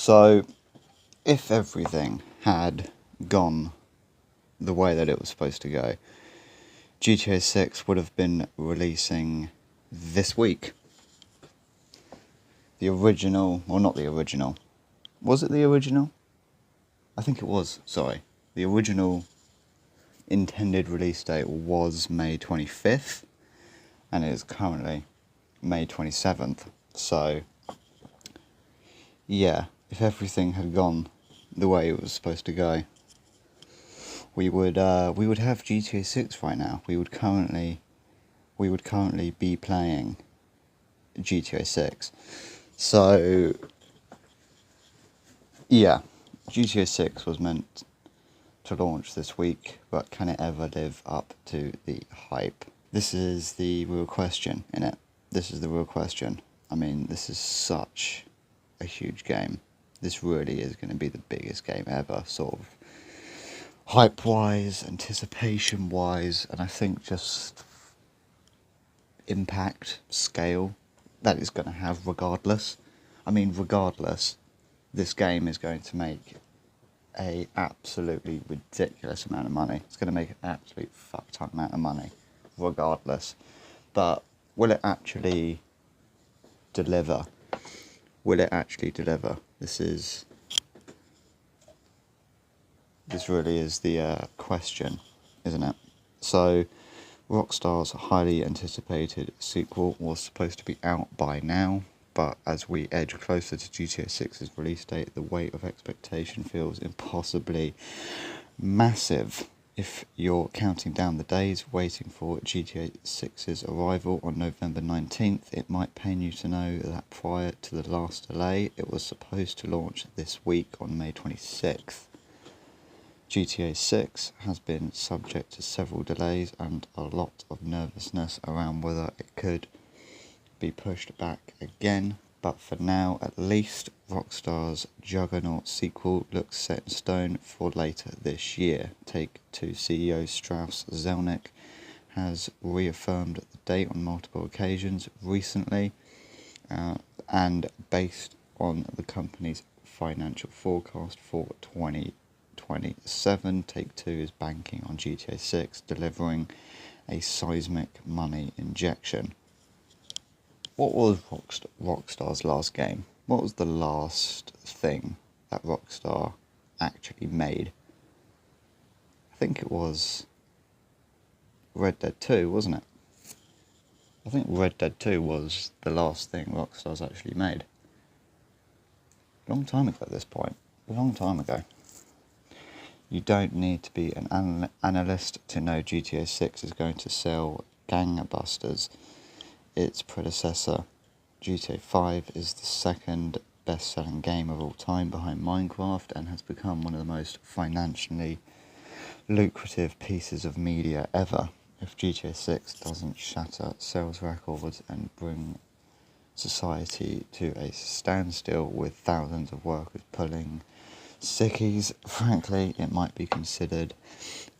So, if everything had gone the way that it was supposed to go, GTA 6 would have been releasing this week. The original, or not the original. Was it the original? I think it was, sorry. The original intended release date was May 25th, and it is currently May 27th. So, yeah, if everything had gone the way it was supposed to go, we would have GTA 6 right now. We would currently be playing GTA 6. So, yeah, GTA 6 was meant to launch this week, but can it ever live up to the hype? This is the real question, innit? This is the real question. I mean, this is such a huge game. This really is going to be the biggest game ever, sort of hype-wise, anticipation-wise, and I think just impact, scale, that is going to have regardless. I mean, regardless, this game is going to make a absolutely ridiculous amount of money. It's going to make an absolute fuck ton amount of money, regardless. But will it actually deliver? Will it actually deliver? This really is the question, isn't it? So, Rockstar's highly anticipated sequel was supposed to be out by now, but as we edge closer to GTA 6's release date, the weight of expectation feels impossibly massive. If you're counting down the days waiting for GTA 6's arrival on November 19th, it might pain you to know that prior to the last delay, it was supposed to launch this week on May 26th. GTA 6 has been subject to several delays and a lot of nervousness around whether it could be pushed back again, but for now at least, Rockstar's Juggernaut sequel looks set in stone for later this year. Take-Two CEO Strauss Zelnick has reaffirmed the date on multiple occasions recently, and based on the company's financial forecast for 2027, Take-Two is banking on GTA 6 delivering a seismic money injection. What was Rockstar's last game? What was the last thing that Rockstar actually made? I think it was Red Dead 2, wasn't it? I think Red Dead 2 was the last thing Rockstar's actually made. A long time ago at this point. A long time ago. You don't need to be an analyst to know GTA 6 is going to sell gangbusters. Its predecessor, GTA 5, is the second best-selling game of all time behind Minecraft and has become one of the most financially lucrative pieces of media ever. If GTA 6 doesn't shatter sales records and bring society to a standstill with thousands of workers pulling sickies, frankly, it might be considered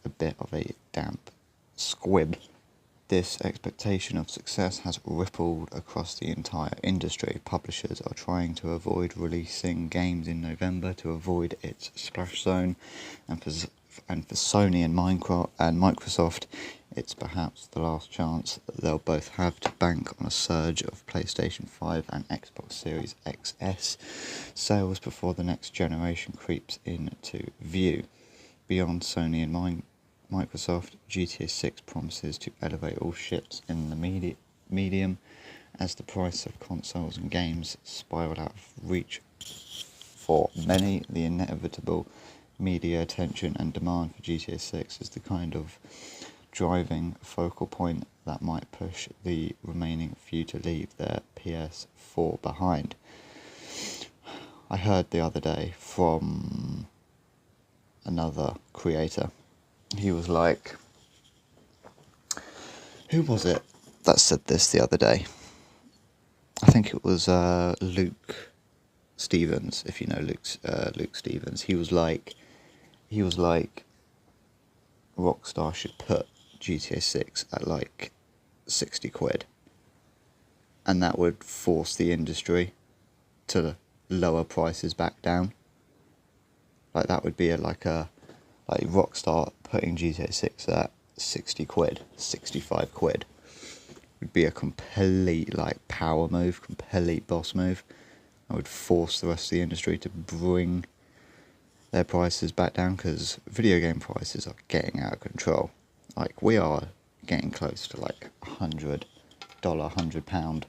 a bit of a damp squib. This expectation of success has rippled across the entire industry. Publishers are trying to avoid releasing games in November to avoid its splash zone, and for Sony and Microsoft, it's perhaps the last chance that they'll both have to bank on a surge of PlayStation 5 and Xbox Series XS sales before the next generation creeps into view. Beyond Sony and Microsoft, GTA 6 promises to elevate all ships in the medium as the price of consoles and games spiral out of reach. For many, the inevitable media attention and demand for GTA 6 is the kind of driving focal point that might push the remaining few to leave their PS4 behind. I heard the other day from another creator. He was like, who was it that said this the other day? I think it was Luke Stevens, if you know Luke Stevens. He was like, Rockstar should put GTA 6 at like 60 quid, and that would force the industry to lower prices back down. Like that would be like Rockstar putting GTA 6 at 60 quid, 65 quid. Would be a complete like power move, complete boss move. I would force the rest of the industry to bring their prices back down, because video game prices are getting out of control. Like we are getting close to like $100, £100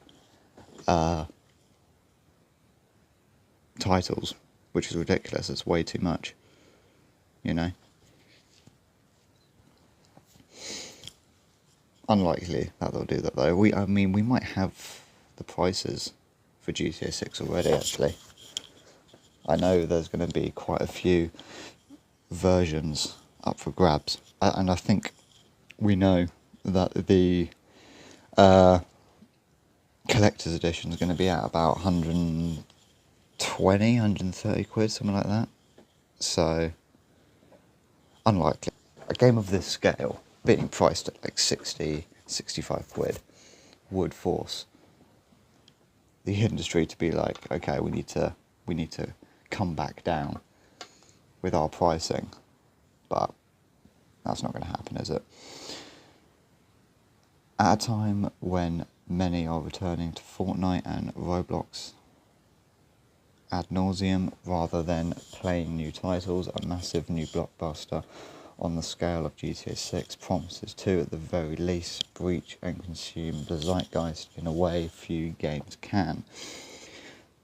titles, which is ridiculous. It's way too much, you know. Unlikely that they'll do that though. We might have the prices for GTA 6 already, actually. I know there's going to be quite a few versions up for grabs, and I think we know that the collector's edition is going to be at about 120, 130 quid, something like that. So, unlikely. A game of this scale being priced at like 60, 65 quid would force the industry to be like, okay, we need to come back down with our pricing. But that's not going to happen, is it? At a time when many are returning to Fortnite and Roblox ad nauseum rather than playing new titles, a massive new blockbuster on the scale of GTA 6 promises to, at the very least, breach and consume the zeitgeist in a way few games can.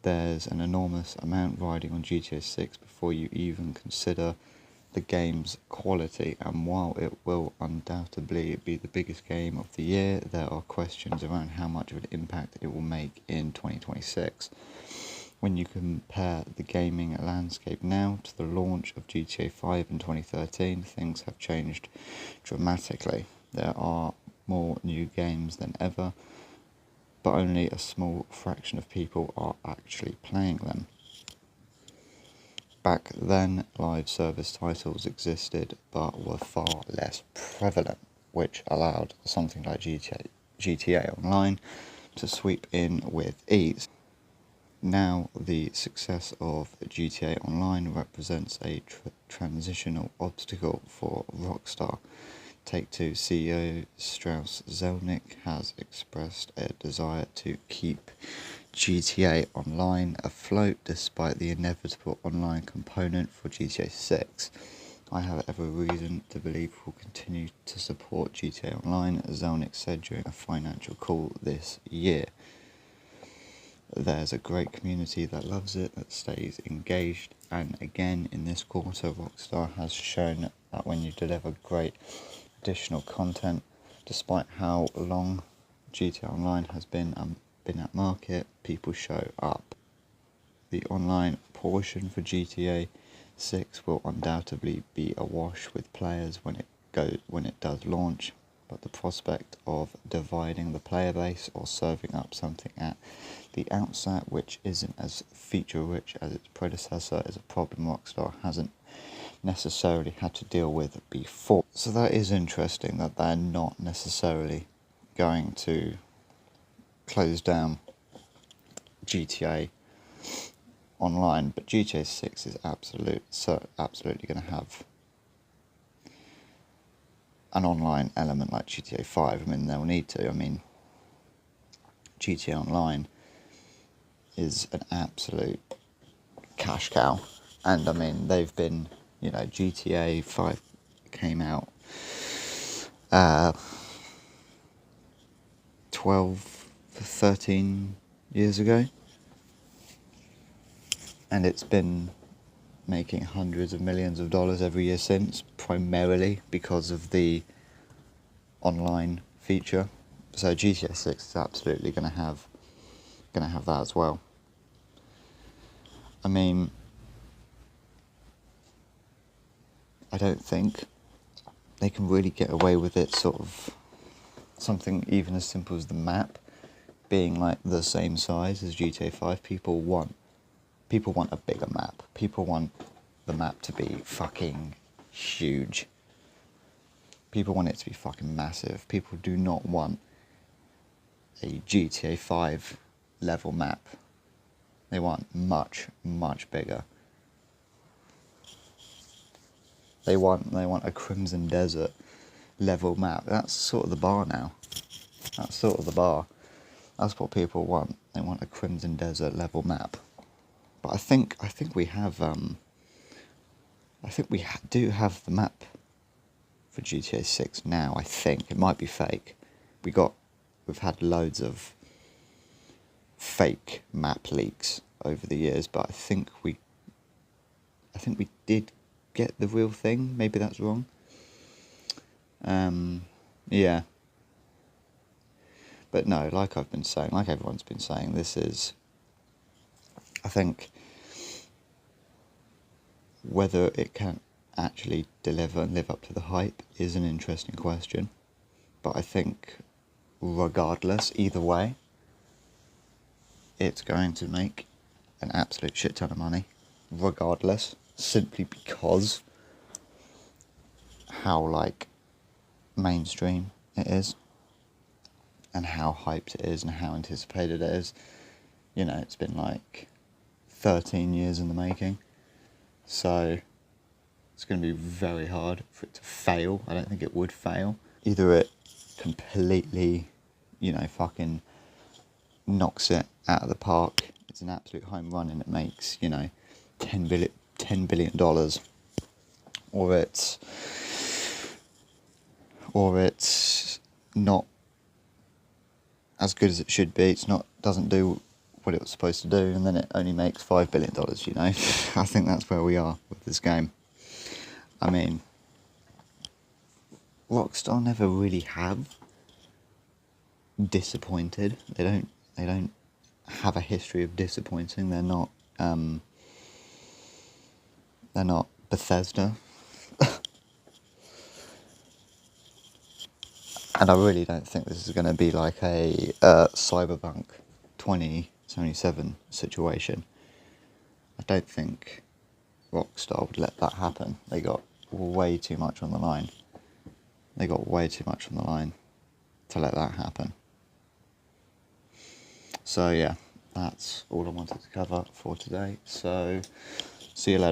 There's an enormous amount riding on GTA 6 before you even consider the game's quality, and while it will undoubtedly be the biggest game of the year, there are questions around how much of an impact it will make in 2026. When you compare the gaming landscape now to the launch of GTA 5 in 2013, things have changed dramatically. There are more new games than ever, but only a small fraction of people are actually playing them. Back then, live service titles existed but were far less prevalent, which allowed something like GTA Online to sweep in with ease. Now, the success of GTA Online represents a transitional obstacle for Rockstar. Take-Two CEO Strauss Zelnick has expressed a desire to keep GTA Online afloat despite the inevitable online component for GTA 6. I have every reason to believe we'll continue to support GTA Online, Zelnick said during a financial call this year. There's a great community that loves it, that stays engaged, and again in this quarter Rockstar has shown that when you deliver great additional content, despite how long GTA Online has been at market, people show up. The online portion for GTA 6 will undoubtedly be awash with players when it does launch, but the prospect of dividing the player base or serving up something at the outset which isn't as feature-rich as its predecessor is a problem Rockstar hasn't necessarily had to deal with before. So that is interesting that they're not necessarily going to close down GTA Online, but GTA 6 is absolutely going to have an online element like GTA 5. I mean, they'll need to. I mean, GTA Online is an absolute cash cow, and I mean, they've been, GTA 5 came out 13 years ago, and it's been making hundreds of millions of dollars every year since, primarily because of the online feature. So GTA 6 is absolutely going to have that as well. I mean, I don't think they can really get away with it, sort of something even as simple as the map being like the same size as GTA 5. People want a bigger map. People want the map to be fucking huge. People want it to be fucking massive. People do not want a GTA 5 level map They want much, much bigger. They want a Crimson Desert level map. That's sort of the bar now. That's sort of the bar. That's what people want. They want a Crimson Desert level map. But I think we have do have the map for GTA 6 now. I think it might be fake. We've had loads of fake map leaks over the years, but I think we did get the real thing. Maybe that's wrong. Yeah. But no, like I've been saying, like everyone's been saying, this is, I think, whether it can actually deliver and live up to the hype is an interesting question. But I think, regardless, either way, it's going to make an absolute shit ton of money, regardless, simply because how, like, mainstream it is, and how hyped it is, and how anticipated it is. You know, it's been like 13 years in the making, so it's going to be very hard for it to fail. I don't think it would fail. Either it completely, you know, fucking knocks it out of the park, it's an absolute home run and it makes, you know, $10 billion, or it's not as good as it should be. Doesn't do what it was supposed to do, and then it only makes $5 billion, you know. I think that's where we are with this game. I mean, Rockstar never really have disappointed. They don't have a history of disappointing. They're not Bethesda. And I really don't think this is going to be like a Cyberpunk 2077 situation. I don't think Rockstar would let that happen. They got way too much on the line. They got way too much on the line to let that happen. So yeah, that's all I wanted to cover for today. So see you later.